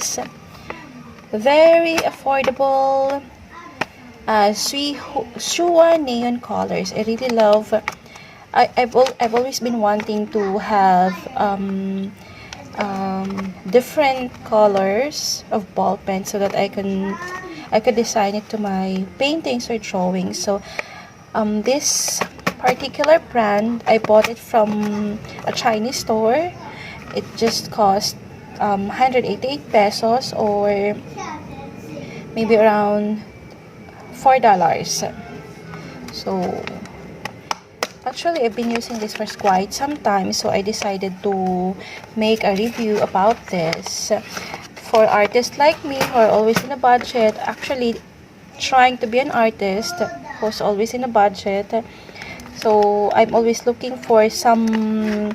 palettes. Very affordable. Shua neon colors. I really love. I've always been wanting to have different colors of ball pen so that I could design it to my paintings or drawings. So this particular brand, I bought it from a Chinese store. It just cost 188 pesos, or maybe around $4. So actually, I've been using this for quite some time, so I decided to make a review about this. For artists like me who are always in a budget, actually trying to be an artist who's always in a budget, so I'm always looking for some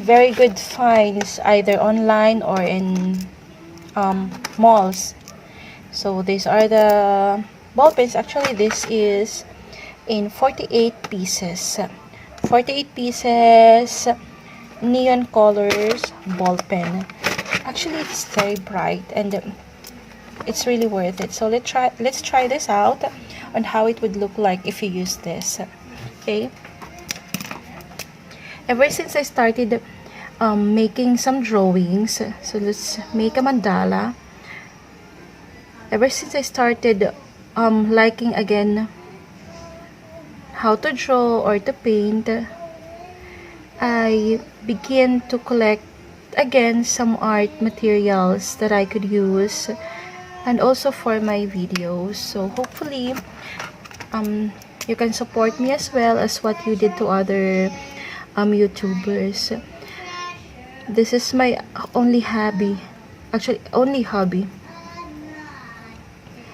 very good finds either online or in malls. So these are the ball pens. Actually, this is in 48 pieces. 48 pieces neon colors ball pen. Actually, it's very bright and it's really worth it. So let's try this out on how it would look like if you use this. Okay. Ever since I started making some drawings, so let's make a mandala. Ever since I started liking again how to draw or to paint, I began to collect again some art materials that I could use, and also for my videos. So hopefully you can support me as well as what you did to other YouTubers. This is my only hobby. Actually, only hobby.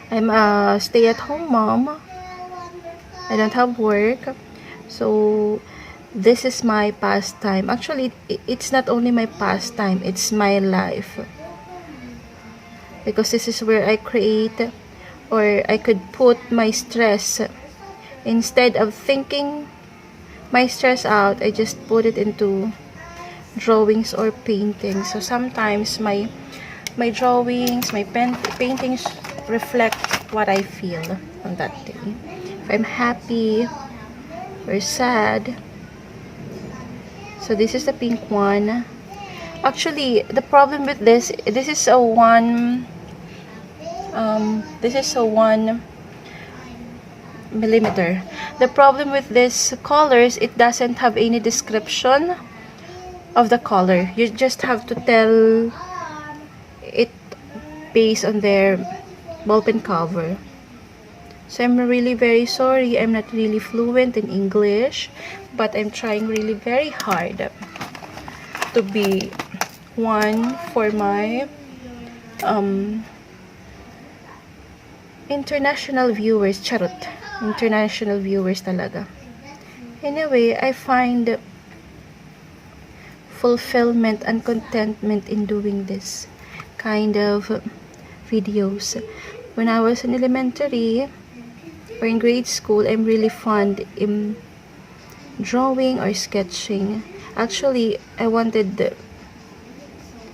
I'm a stay-at-home mom. I don't have work, so this is my pastime. Actually, it's not only my pastime, it's my life, because this is where I create, or I could put my stress. Instead of thinking my stress out, I just put it into drawings or paintings. So sometimes my drawings, my paintings reflect what I feel on that day. If I'm happy or sad. So this is the pink one. Actually, the problem with this is a 1 millimeter. The problem with this colors, it doesn't have any description of the color. You just have to tell it based on their ballpen cover. So I'm really very sorry. I'm not really fluent in English, but I'm trying really very hard to be one for my international viewers. Charot. International viewers talaga. Anyway, I find fulfillment and contentment in doing this kind of videos. When I was in elementary or in grade school, I'm really fond in drawing or sketching. Actually, I wanted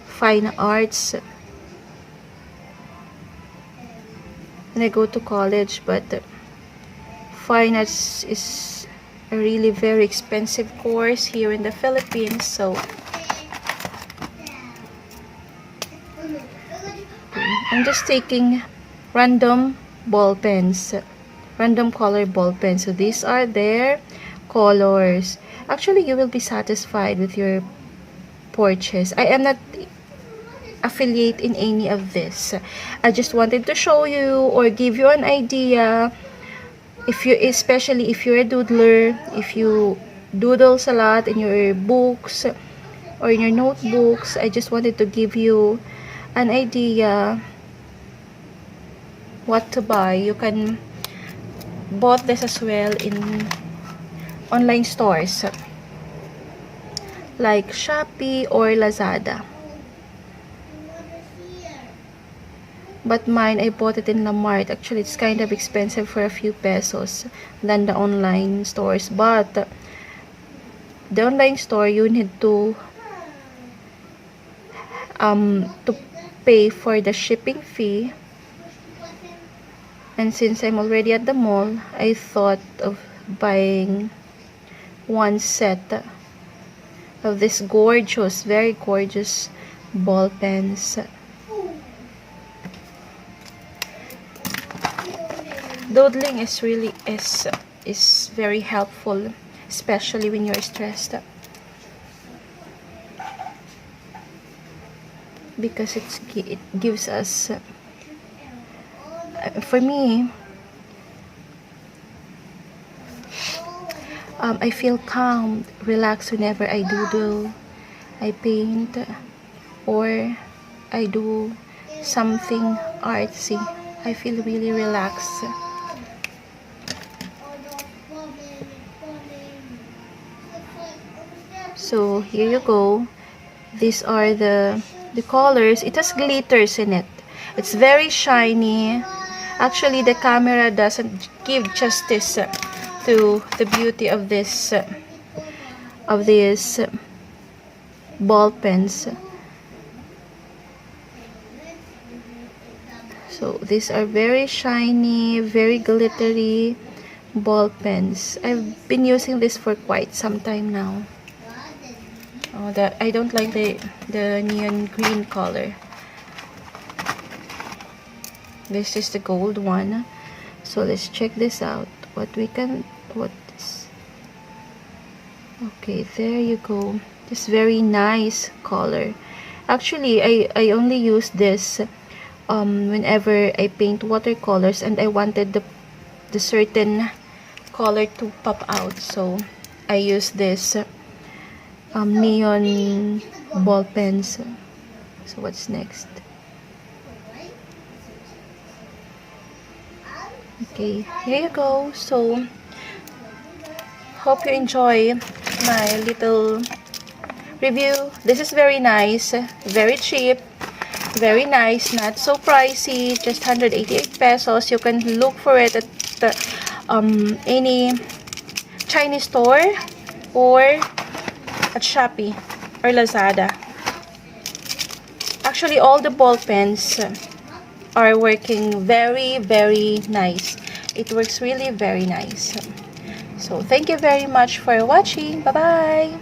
fine arts when I go to college, but fine arts is a really very expensive course here in the Philippines. So I'm just taking random ball pens, random color ball pens. So these are their colors. Actually, you will be satisfied with your purchase. I am not affiliate in any of this. I just wanted to show you or give you an idea. If you, especially if you're a doodler, if you doodles a lot in your books or in your notebooks, I just wanted to give you an idea what to buy. You can bought this as well in online stores like Shopee or Lazada. But mine, I bought it in Walmart. Actually, it's kind of expensive for a few pesos than the online stores. But the online store, you need to pay for the shipping fee. And since I'm already at the mall, I thought of buying one set of this gorgeous, very gorgeous ball pens. Doodling is really is very helpful, especially when you're stressed, because it gives us for me, I feel calm, relaxed whenever I doodle, I paint, or I do something artsy. I feel really relaxed. So here you go. These are the colors. It has glitters in it. It's very shiny. Actually, the camera doesn't give justice to the beauty of this ball pens. So these are very shiny, very glittery ball pens. I've been using this for quite some time now. Oh, I don't like the neon green color. This is the gold one. So let's check this out. Okay, there you go. This very nice color. Actually, I only use this whenever I paint watercolors and I wanted the certain color to pop out. So I use this neon ball pens. So what's next? Okay, here you go. So hope you enjoy my little review. This is very nice, very cheap, very nice, not so pricey, just 188 pesos. You can look for it at any Chinese store or at Shopee or Lazada. Actually, all the ball pens are working very, very nice. It works really very nice. So thank you very much for watching. Bye bye.